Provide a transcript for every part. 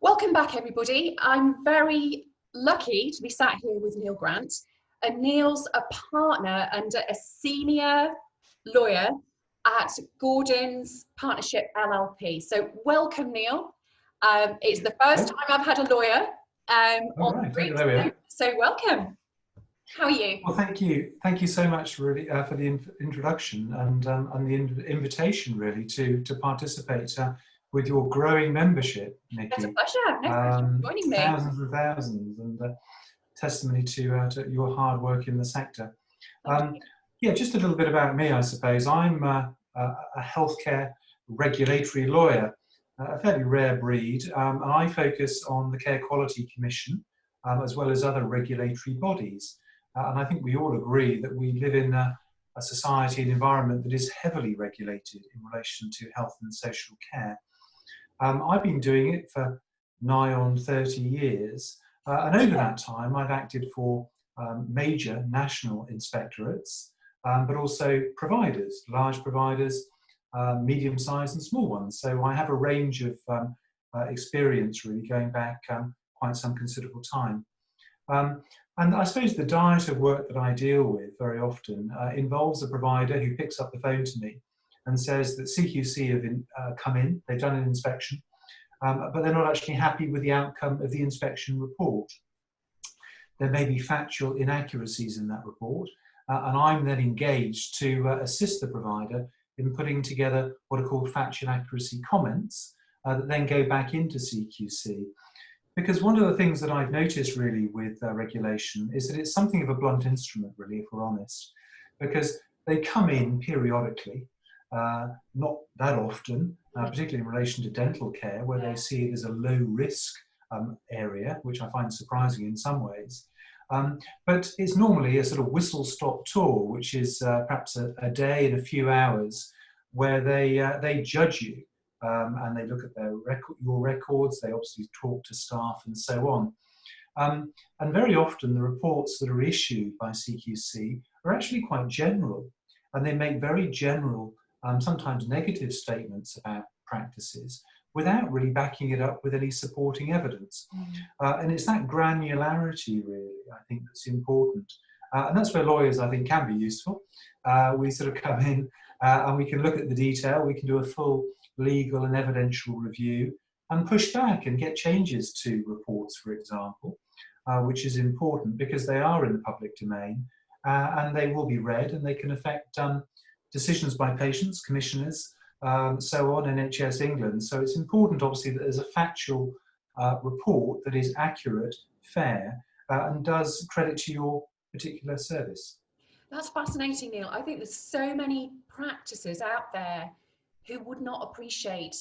Welcome back, everybody. I'm very lucky to be sat here with Neil Grant. And Neil's a partner and a senior lawyer at Gordon's Partnership LLP. So welcome, Neil. It's the first time I've had a lawyer on the group, so welcome. How are you? Well, thank you. Thank you so much, really, for the introduction and the invitation, really, to participate with your growing membership, Nicki. It's a pleasure. No, thank you for joining me. Thousands and thousands, and testimony to your hard work in the sector. Yeah, just a little bit about me, I suppose. I'm a healthcare regulatory lawyer, a fairly rare breed. And I focus on the Care Quality Commission, as well as other regulatory bodies. And I think we all agree that we live in a society and environment that is heavily regulated in relation to health and social care. I've been doing it for nigh on 30 years. And over that time, I've acted for major national inspectorates, but also providers, large providers, medium-sized and small ones. So I have a range of experience, really, going back quite some considerable time. And I suppose the diet of work that I deal with very often involves a provider who picks up the phone to me and says that CQC have come in, they've done an inspection, but they're not actually happy with the outcome of the inspection report. There may be factual inaccuracies in that report, and I'm then engaged to assist the provider in putting together what are called factual inaccuracy comments that then go back into CQC. Because one of the things that I've noticed really with regulation is that it's something of a blunt instrument, really, if we're honest, because they come in periodically, not that often, particularly in relation to dental care, where they see it as a low risk area, which I find surprising in some ways. But it's normally a sort of whistle-stop tour, which is perhaps a day and a few hours, where they judge you. And they look at your records, they obviously talk to staff and so on. And very often the reports that are issued by CQC are actually quite general, and they make very general, sometimes negative statements about practices without really backing it up with any supporting evidence. And it's that granularity, really, I think, that's important. And that's where lawyers, I think, can be useful. We sort of come in and we can look at the detail, we can do a full legal and evidential review and push back and get changes to reports, for example, which is important because they are in the public domain and they will be read and they can affect decisions by patients, commissioners, so on, NHS England. So it's important, obviously, that there's a factual report that is accurate, fair, and does credit to your particular service. That's fascinating, Neil. I think there's so many practices out there who would not appreciate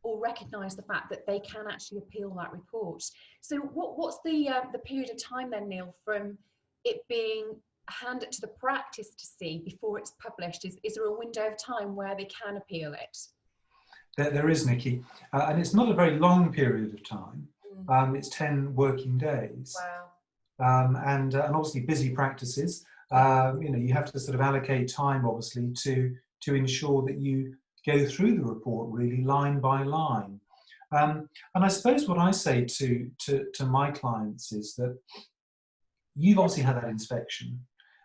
or recognise the fact that they can actually appeal that report. So what's the period of time then, Neil, from it being handed to the practice to see before it's published? Is there a window of time where they can appeal it? There is, Nicki, and it's not a very long period of time. It's 10 working days. Wow. And obviously busy practices. You have to sort of allocate time, obviously, to ensure that you go through the report really line by line. And I suppose what I say to my clients is that you've obviously had that inspection.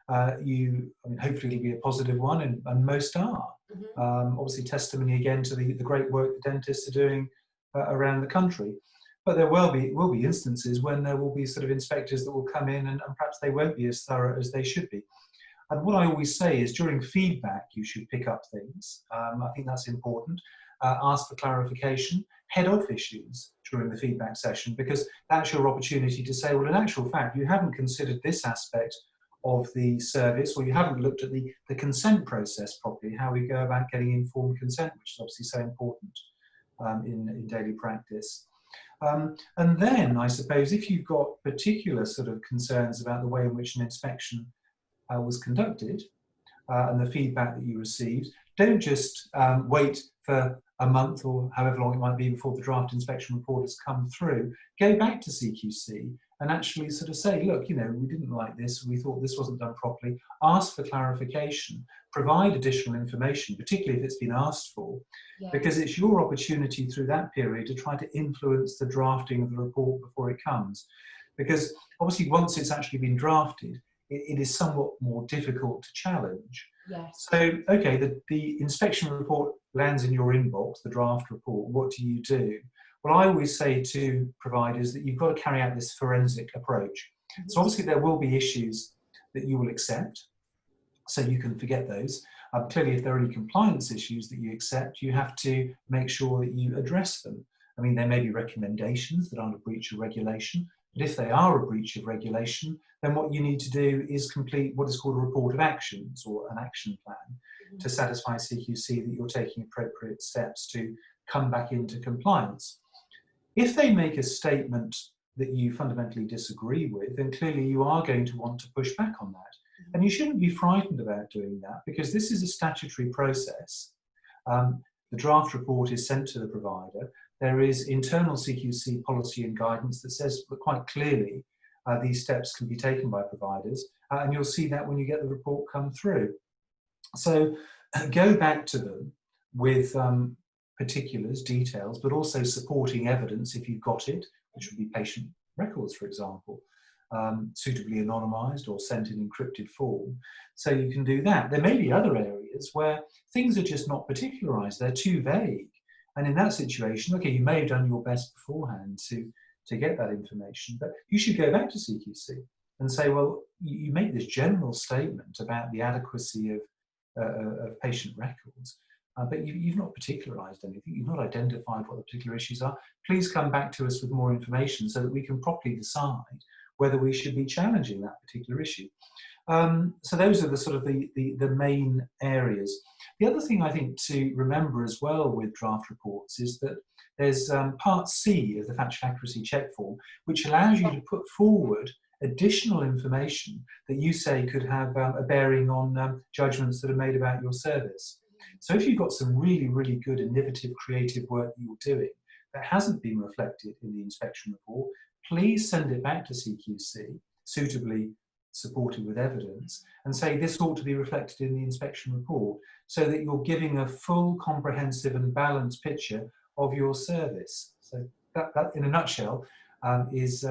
Hopefully it'll be a positive one, and most are. Obviously testimony again to the great work the dentists are doing around the country. But there will be instances when there will be sort of inspectors that will come in and perhaps they won't be as thorough as they should be. And what I always say is during feedback, you should pick up things. I think that's important. Ask for clarification, head off issues during the feedback session, because that's your opportunity to say, well, in actual fact, you haven't considered this aspect of the service, or you haven't looked at the consent process properly, how we go about getting informed consent, which is obviously so important in daily practice. And then, I suppose, if you've got particular sort of concerns about the way in which an inspection was conducted and the feedback that you received, don't just wait for a month or however long it might be before the draft inspection report has come through. Go back to CQC and actually sort of say, look, you know, we didn't like this, we thought this wasn't done properly, ask for clarification, provide additional information, particularly if it's been asked for, because it's your opportunity through that period to try to influence the drafting of the report before it comes. Because obviously once it's actually been drafted, it is somewhat more difficult to challenge. Yes. So, okay, the inspection report lands in your inbox, the draft report. What do you do? Well, I always say to providers that you've got to carry out this forensic approach. So obviously there will be issues that you will accept, so you can forget those. Clearly, if there are any compliance issues that you accept, you have to make sure that you address them. I mean, there may be recommendations that aren't a breach of regulation, but if they are a breach of regulation, then what you need to do is complete what is called a report of actions, or an action plan, to satisfy CQC that you're taking appropriate steps to come back into compliance. If they make a statement that you fundamentally disagree with, then clearly you are going to want to push back on that. And you shouldn't be frightened about doing that, because this is a statutory process. The draft report is sent to the provider. There is internal CQC policy and guidance that says quite clearly these steps can be taken by providers, and you'll see that when you get the report come through. So go back to them with particulars, details, but also supporting evidence if you've got it, which would be patient records, for example, suitably anonymised or sent in encrypted form. So you can do that. There may be other areas where things are just not particularised, they're too vague. And in that situation, okay, you may have done your best beforehand to get that information, but you should go back to CQC and say, well, you make this general statement about the adequacy of patient records, but you've not particularised anything, you've not identified what the particular issues are. Please come back to us with more information so that we can properly decide whether we should be challenging that particular issue. So those are the sort of the main areas. The other thing I think to remember as well with draft reports is that there's part C of the factual accuracy check form, which allows you to put forward additional information that you say could have a bearing on judgments that are made about your service. So if you've got some really, really good, innovative, creative work that you're doing that hasn't been reflected in the inspection report, please send it back to CQC, suitably supported with evidence, and say this ought to be reflected in the inspection report, so that you're giving a full, comprehensive and balanced picture of your service. So that in a nutshell, is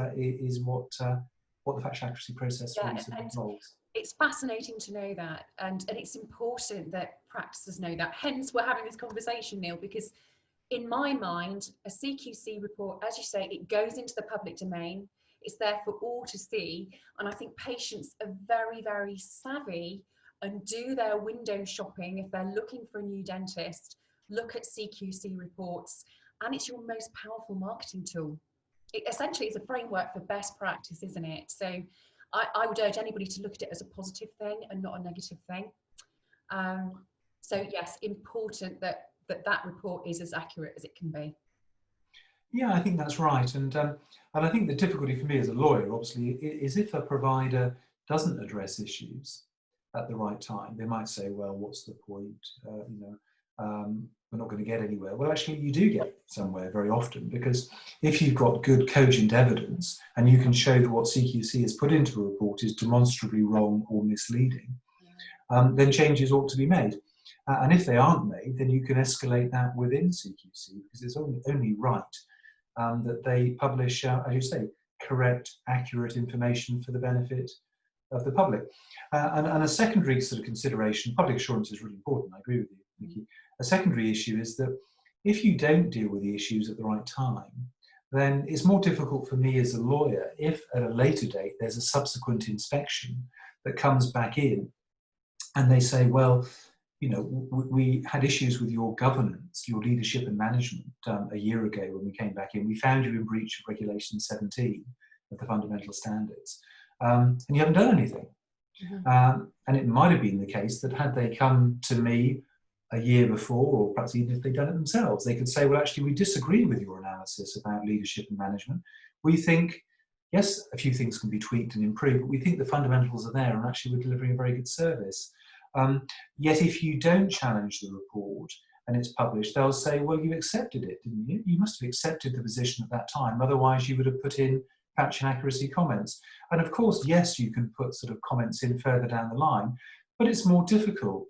what the factual accuracy process really sort of involves. It's fascinating to know that, and it's important that practices know that. Hence, we're having this conversation, Neil, because in my mind, a CQC report, as you say, it goes into the public domain. It's there for all to see. And I think patients are very, very savvy and do their window shopping. If they're looking for a new dentist, look at CQC reports, and it's your most powerful marketing tool. It essentially is a framework for best practice, isn't it? So I would urge anybody to look at it as a positive thing and not a negative thing. So yes, important that report is as accurate as it can be. Yeah, I think that's right. And I think the difficulty for me as a lawyer, obviously, is if a provider doesn't address issues at the right time. They might say, well, what's the point? We're not going to get anywhere. Well, actually, you do get somewhere very often, because if you've got good, cogent evidence and you can show that what CQC has put into a report is demonstrably wrong or misleading, then changes ought to be made. And if they aren't made, then you can escalate that within CQC, because it's only right that they publish, as you say, correct, accurate information for the benefit of the public. And a secondary sort of consideration, public assurance is really important, I agree with you, Nicki. A secondary issue is that if you don't deal with the issues at the right time, then it's more difficult for me as a lawyer if at a later date there's a subsequent inspection that comes back in and they say, well, you know, we had issues with your governance, your leadership and management a year ago when we came back in. We found you in breach of Regulation 17 of the fundamental standards, and you haven't done anything. And it might have been the case that had they come to me a year before, or perhaps even if they'd done it themselves, they could say, well, actually, we disagree with your analysis about leadership and management. We think, yes, a few things can be tweaked and improved, but we think the fundamentals are there, and actually we're delivering a very good service. Yet if you don't challenge the report and it's published, they'll say, well, you accepted it, didn't you? You must have accepted the position at that time. Otherwise, you would have put in patch inaccuracy comments. And of course, yes, you can put sort of comments in further down the line, but it's more difficult.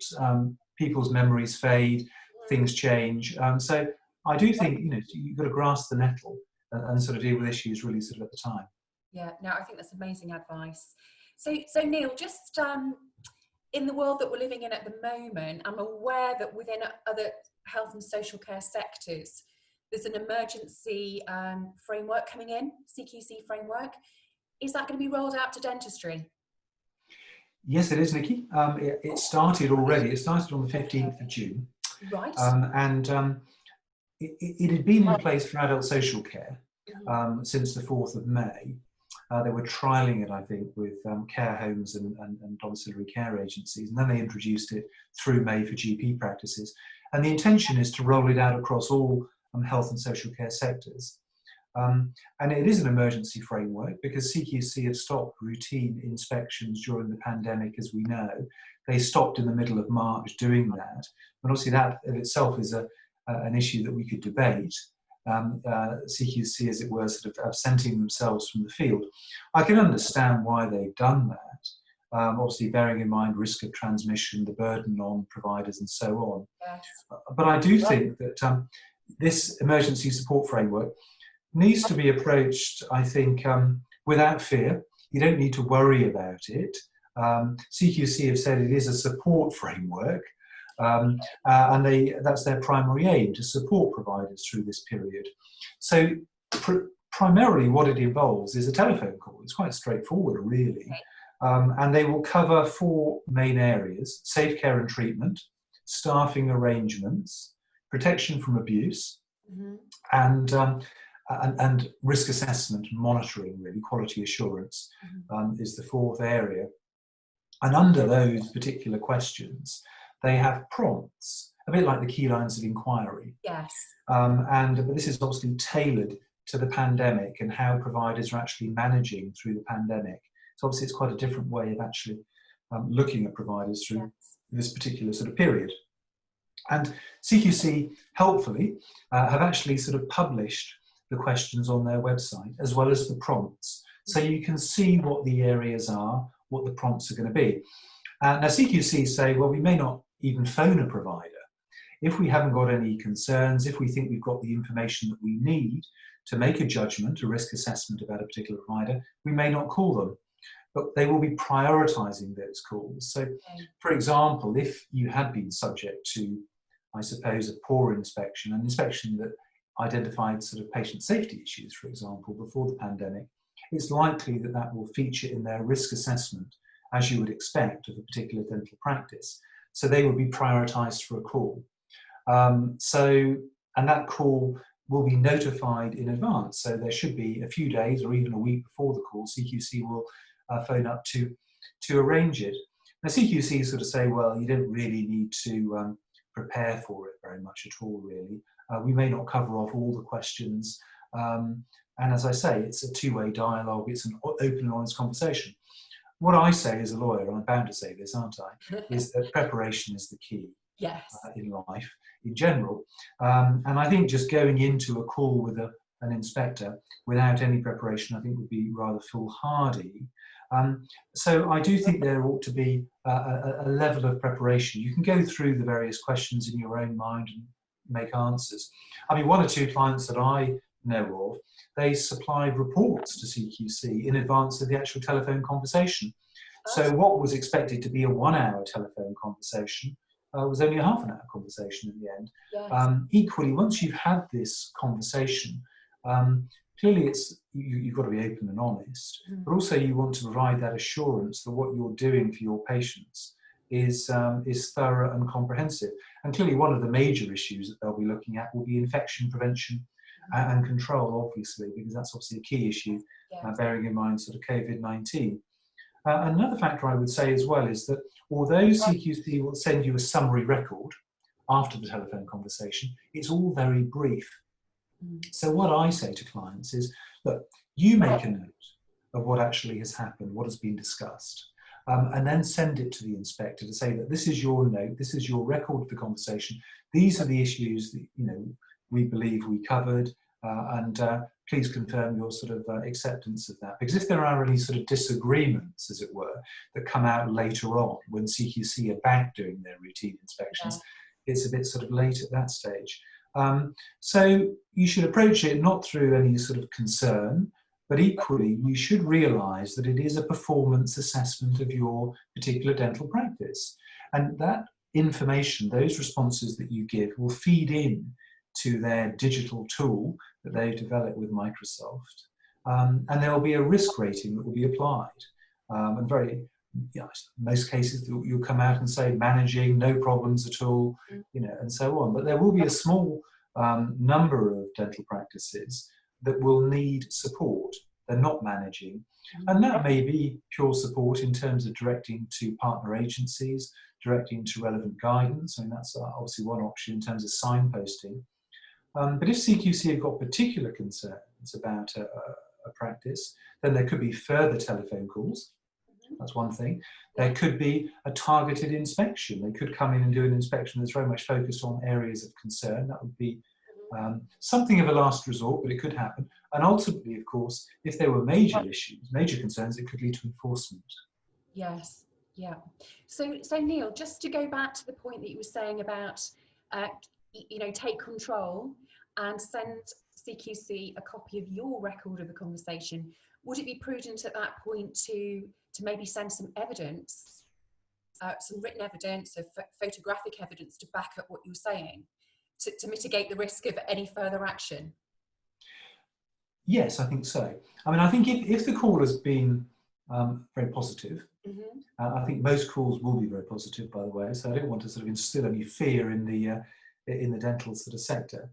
People's memories fade, things change. So I do think, you've got to grasp the nettle and sort of deal with issues really sort of at the time. Yeah, no, I think that's amazing advice. So Neil, just in the world that we're living in at the moment, I'm aware that within other health and social care sectors, there's an emergency framework coming in, CQC framework. Is that going to be rolled out to dentistry? Yes, it is, Nikki. It started already. It started on the 15th of June. Right. It had been in place for adult social care since the 4th of May. They were trialling it, I think, with care homes and domiciliary care agencies, and then they introduced it through May for GP practices. And the intention is to roll it out across all health and social care sectors. And it is an emergency framework because CQC have stopped routine inspections during the pandemic, as we know. They stopped in the middle of March doing that. And obviously that in itself is an issue that we could debate. CQC, as it were, sort of absenting themselves from the field. I can understand why they've done that, obviously bearing in mind risk of transmission, the burden on providers and so on. Yes. But I do think that this emergency support framework needs to be approached, I think, without fear. You don't need to worry about it. CQC have said it is a support framework. And that's their primary aim, to support providers through this period. So primarily what it involves is a telephone call. It's quite straightforward, really. And they will cover 4 main areas: safe care and treatment, staffing arrangements, protection from abuse, and risk assessment, monitoring, really, quality assurance is the 4th area. And under those particular questions, they have prompts, a bit like the key lines of inquiry. Yes. But this is obviously tailored to the pandemic and how providers are actually managing through the pandemic. So obviously it's quite a different way of actually looking at providers through this particular sort of period. And CQC, helpfully, have actually sort of published the questions on their website, as well as the prompts. So you can see what the areas are, what the prompts are going to be. Now CQC say, well, we may not even phone a provider. If we haven't got any concerns, if we think we've got the information that we need to make a judgment, a risk assessment about a particular provider, we may not call them. But they will be prioritising those calls. So, for example, if you had been subject to, I suppose, a poor inspection, an inspection that identified sort of patient safety issues, for example, before the pandemic, it's likely that that will feature in their risk assessment, as you would expect of a particular dental practice. So they will be prioritised for a call. And that call will be notified in advance. So there should be a few days or even a week before the call, CQC will phone up to arrange it. Now CQC sort of say, well, you don't really need to prepare for it very much at all, really. We may not cover off all the questions. And as I say, it's a two-way dialogue. It's an open and honest conversation. What I say as a lawyer, and I'm bound to say this, aren't I, is that preparation is the key. Yes. In life, in general. And I think just going into a call with an inspector without any preparation, I think would be rather foolhardy. So I do think there ought to be a level of preparation. You can go through the various questions in your own mind and make answers. I mean, 1 or 2 clients that I know of, they supplied reports to CQC in advance of the actual telephone conversation. So what was expected to be a 1-hour telephone conversation was only a half an hour conversation in the end. Yes. Equally, once you've had this conversation, clearly you've got to be open and honest, but also you want to provide that assurance that what you're doing for your patients is thorough and comprehensive. And clearly one of the major issues that they'll be looking at will be infection prevention and control, obviously, because that's obviously a key issue, bearing in mind sort of COVID-19. Another factor I would say as well is that although CQC will send you a summary record after the telephone conversation, it's all very brief. So what I say to clients is, look, you make a note of what actually has happened, what has been discussed, and then send it to the inspector to say that this is your note, this is your record of the conversation, these are the issues that we believe we covered, and please confirm your sort of acceptance of that. Because if there are any sort of disagreements, as it were, that come out later on when CQC are back doing their routine inspections, it's a bit sort of late at that stage. So you should approach it not through any sort of concern, but equally you should realise that it is a performance assessment of your particular dental practice. And that information, those responses that you give, will feed in to their digital tool that they've developed with Microsoft. And there will be a risk rating that will be applied. And most cases you'll come out and say managing, no problems at all, and so on. But there will be a small number of dental practices that will need support. They're not managing. And that may be pure support in terms of directing to partner agencies, directing to relevant guidance. I mean, that's obviously one option in terms of signposting. But if CQC have got particular concerns about a practice, then there could be further telephone calls. That's one thing. There could be a targeted inspection. They could come in and do an inspection that's very much focused on areas of concern. That would be something of a last resort, but it could happen. And ultimately, of course, if there were major issues, major concerns, it could lead to enforcement. Yes, yeah. So Neil, just to go back to the point that you were saying about, take control and send CQC a copy of your record of the conversation, would it be prudent at that point to maybe send some evidence, some written evidence or photographic evidence to back up what you're saying, to mitigate the risk of any further action? Yes, I think so. I mean, I think if the call has been very positive, I think most calls will be very positive, by the way, so I don't want to sort of instill any fear in the dental sort of sector.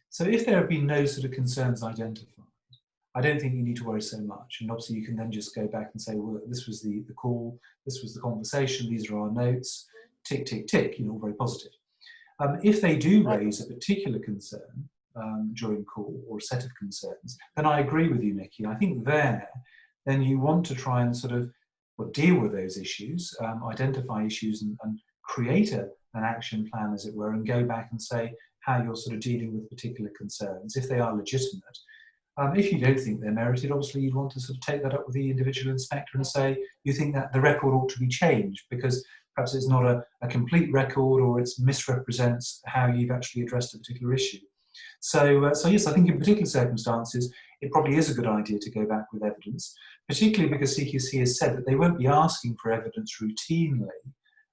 So if there have been no sort of concerns identified, I don't think you need to worry so much. And obviously you can then just go back and say, well, this was the call, this was the conversation, these are our notes, tick, tick, tick, all very positive. If they do raise a particular concern during call or a set of concerns, then I agree with you, Nicki. I think then you want to try and sort of deal with those issues, identify issues and create an action plan, as it were, and go back and say how you're sort of dealing with particular concerns, if they are legitimate. If you don't think they're merited, obviously you'd want to sort of take that up with the individual inspector and say you think that the record ought to be changed because perhaps it's not a complete record or it misrepresents how you've actually addressed a particular issue. So yes, I think in particular circumstances, it probably is a good idea to go back with evidence, particularly because CQC has said that they won't be asking for evidence routinely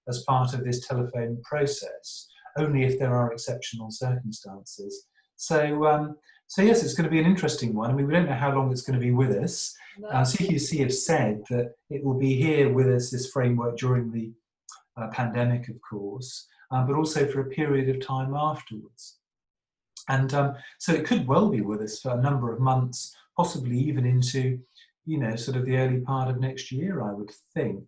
as part of this telephone process, only if there are exceptional circumstances. So yes, it's going to be an interesting one. I mean, we don't know how long it's going to be with us. No. CQC have said that it will be here with us, this framework, during the pandemic, of course, but also for a period of time afterwards. And so it could well be with us for a number of months, possibly even into, sort of the early part of next year, I would think.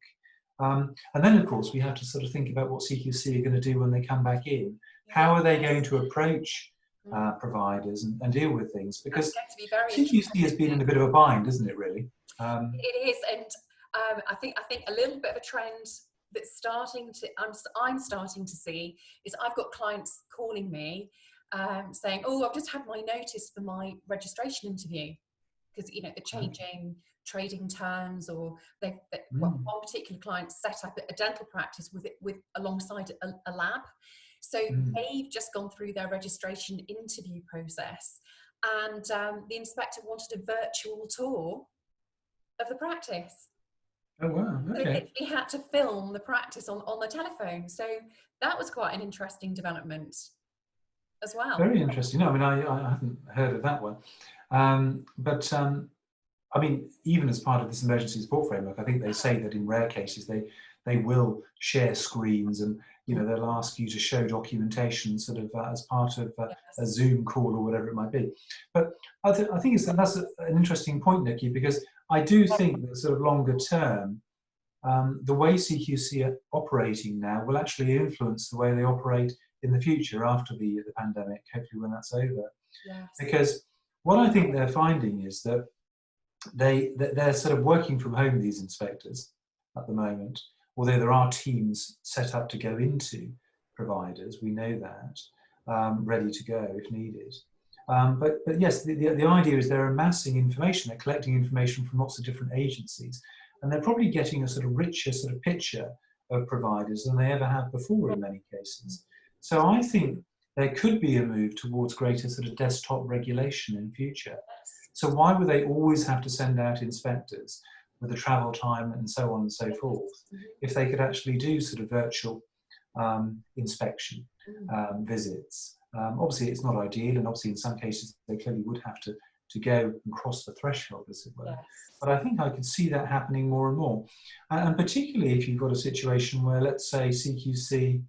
And then, of course, we have to sort of think about what CQC are going to do when they come back in. How are they going to approach providers and deal with things? Because CQC has been in a bit of a bind, isn't it, really? It is, and I think a little bit of a trend that's I'm starting to see is I've got clients calling me saying, oh, I've just had my notice for my registration interview because they're changing trading terms, or one particular client set up a dental practice with alongside a lab. So they've just gone through their registration interview process, and the inspector wanted a virtual tour of the practice. Oh wow! Okay. He had to film the practice on the telephone, so that was quite an interesting development as well. Very interesting. No, I mean, I hadn't heard of that one, but I mean, even as part of this emergency support framework, I think they say that in rare cases they will share screens and they'll ask you to show documentation sort of as part of a Zoom call or whatever it might be. But I think that's an interesting point, Nicki, because I do think that sort of longer term, the way CQC are operating now will actually influence the way they operate in the future after the pandemic, hopefully when that's over. Yes. Because what I think they're finding is that they're sort of working from home, these inspectors, at the moment, although there are teams set up to go into providers, we know that, ready to go if needed. But yes, the idea is they're amassing information, they're collecting information from lots of different agencies, and they're probably getting a sort of richer sort of picture of providers than they ever have before in many cases. So I think there could be a move towards greater sort of desktop regulation in future. So why would they always have to send out inspectors with the travel time and so on and so forth, if they could actually do sort of virtual inspection visits? Obviously, it's not ideal, and obviously in some cases they clearly would have to go and cross the threshold, as it were. Yes. But I think I could see that happening more and more. And particularly if you've got a situation where, let's say, CQC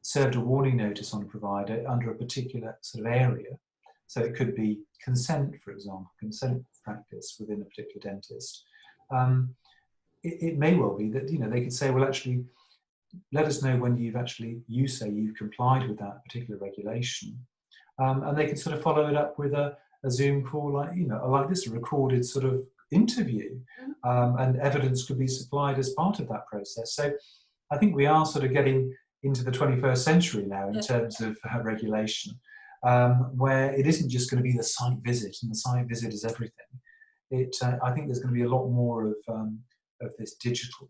served a warning notice on a provider under a particular sort of area. So it could be consent, for example, consent practice within a particular dentist. It may well be that, they could say, well, actually, let us know when you say you've complied with that particular regulation. And they could sort of follow it up with a Zoom call, like this, a recorded sort of interview, and evidence could be supplied as part of that process. So I think we are sort of getting into the 21st century now in terms of regulation, where it isn't just going to be the site visit, and the site visit is everything. I think there's going to be a lot more of this digital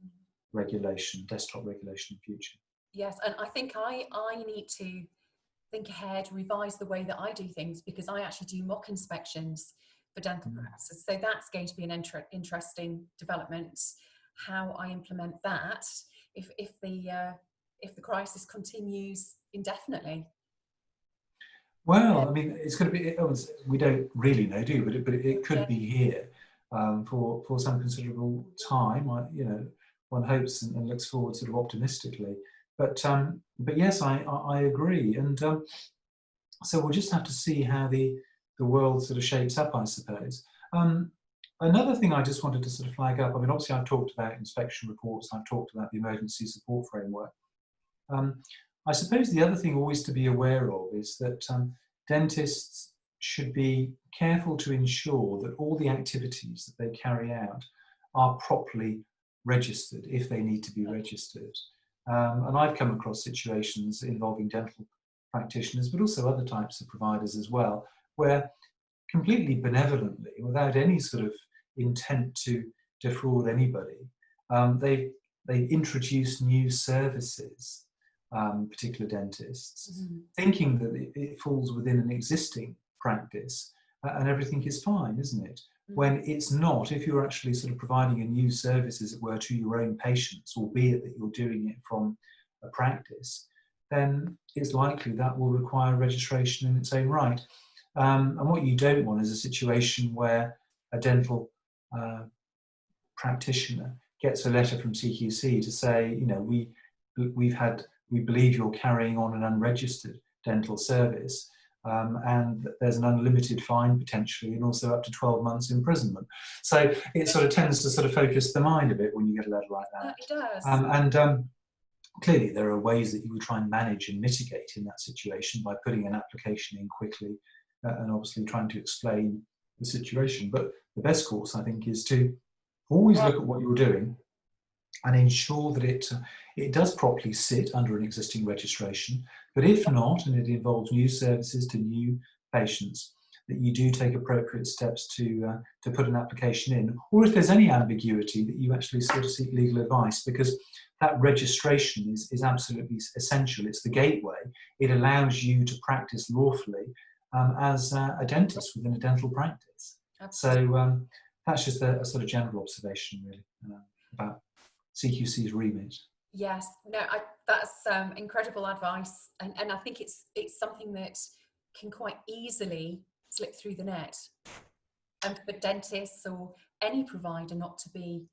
regulation, desktop regulation in the future. Yes, and I think I need to think ahead, revise the way that I do things, because I actually do mock inspections for dental practices. So that's going to be an interesting development, how I implement that if the crisis continues indefinitely. Well, I mean, it's going to be, we don't really know, do we? But it could be here for some considerable time. One hopes and looks forward sort of optimistically. But yes, I agree. And so we'll just have to see how the world sort of shapes up, I suppose. Another thing I just wanted to sort of flag up, I mean, obviously I've talked about inspection reports, I've talked about the Emergency Support Framework. I suppose the other thing always to be aware of is that dentists should be careful to ensure that all the activities that they carry out are properly registered, if they need to be registered. And I've come across situations involving dental practitioners, but also other types of providers as well, where completely benevolently, without any sort of intent to defraud anybody, they've introduced new services, particular dentists, thinking that it falls within an existing practice and everything is fine, isn't it? When it's not. If you're actually sort of providing a new service, as it were, to your own patients, albeit that you're doing it from a practice, then it's likely that will require registration in its own right. And what you don't want is a situation where a dental practitioner gets a letter from CQC to say, we believe you're carrying on an unregistered dental service, and there's an unlimited fine potentially, and also up to 12 months imprisonment. So it sort of tends to sort of focus the mind a bit when you get a letter like that. It does. Clearly there are ways that you would try and manage and mitigate in that situation by putting an application in quickly and obviously trying to explain the situation. But the best course, I think, is to always look at what you're doing and ensure that it does properly sit under an existing registration. But if not, and it involves new services to new patients, that you do take appropriate steps to put an application in. Or if there's any ambiguity, that you actually sort of seek legal advice, because that registration is absolutely essential. It's the gateway. It allows you to practice lawfully as a dentist within a dental practice. Absolutely. So that's just a sort of general observation, really, about CQC's remit. Yes, no, that's incredible advice, and I think it's something that can quite easily slip through the net, and for dentists or any provider not to be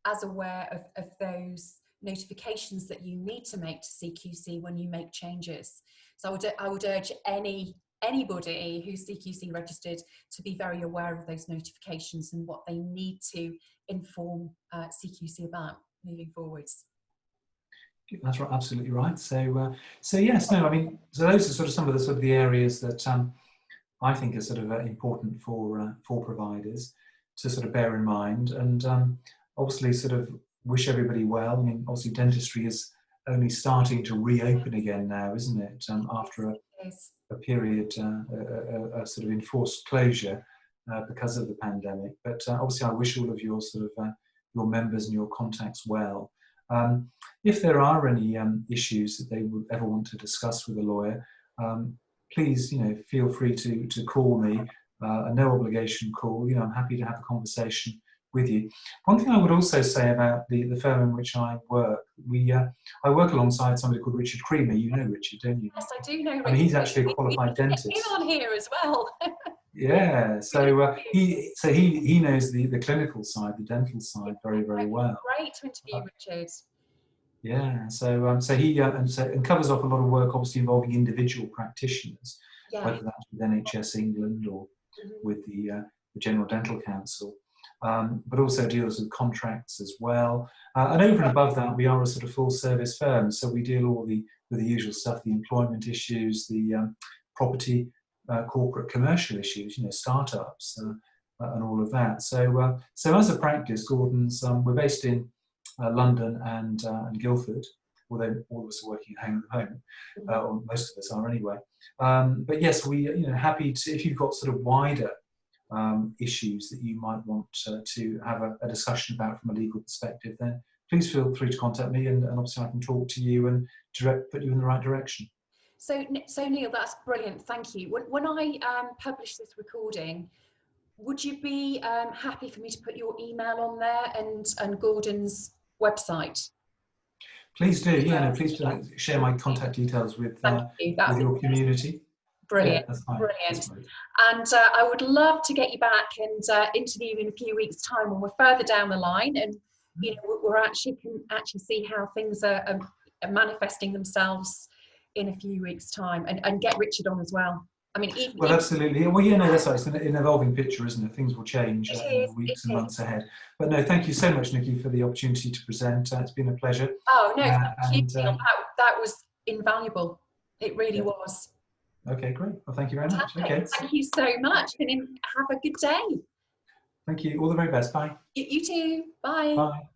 as aware of those notifications that you need to make to CQC when you make changes. So I would urge anybody who's CQC registered to be very aware of those notifications and what they need to inform CQC about moving forwards. That's right, absolutely right. So yes, no, I mean, so those are some of the areas that I think are sort of important for providers to sort of bear in mind, and obviously sort of wish everybody well. I mean, obviously dentistry is only starting to reopen again now, isn't it? After a period, a sort of enforced closure because of the pandemic. But obviously, I wish all of your your members and your contacts well. If there are any issues that they would ever want to discuss with a lawyer, please, feel free to call me. A no obligation call. I'm happy to have a conversation with you. One thing I would also say about the firm in which I work, I work alongside somebody called Richard Creamer. You know Richard, don't you? Yes, I do know Richard. I mean, he's actually a qualified dentist. He's on here as well. Yeah, so he knows the clinical side, the dental side very, very well. Great to interview Richard. Yeah, so he and covers off a lot of work, obviously involving individual practitioners, whether that's with NHS England or with the General Dental Council, but also deals with contracts as well. And over and above that, we are a sort of full service firm, so we deal with the usual stuff, the employment issues, the property, corporate commercial issues, startups, and all of that. So as a practice, Gordon's, we're based in London and Guildford, although all of us are working at home at the moment, or most of us are anyway. But yes, we happy to, if you've got sort of wider issues that you might want to have a discussion about from a legal perspective, then please feel free to contact me, and obviously I can talk to you and put you in the right direction. So Neil, that's brilliant. Thank you. When I publish this recording, would you be happy for me to put your email on there and Gordon's website? Please do. Yeah, no, please share my contact details with your community. Brilliant, yeah, brilliant. And I would love to get you back and interview in a few weeks' time when we're further down the line, and we're actually can see how things are manifesting themselves in a few weeks' time, and get Richard on as well. I mean, well, absolutely. Well, that's right. It's an evolving picture, isn't it? Things will change in the weeks and months ahead. But no, thank you so much, Nicki, for the opportunity to present. It's been a pleasure. Oh no, thank you. That was invaluable. It really was. Okay, great. Well, thank you very much. Okay. Thank you so much, and have a good day. Thank you. All the very best. Bye. You too. Bye. Bye.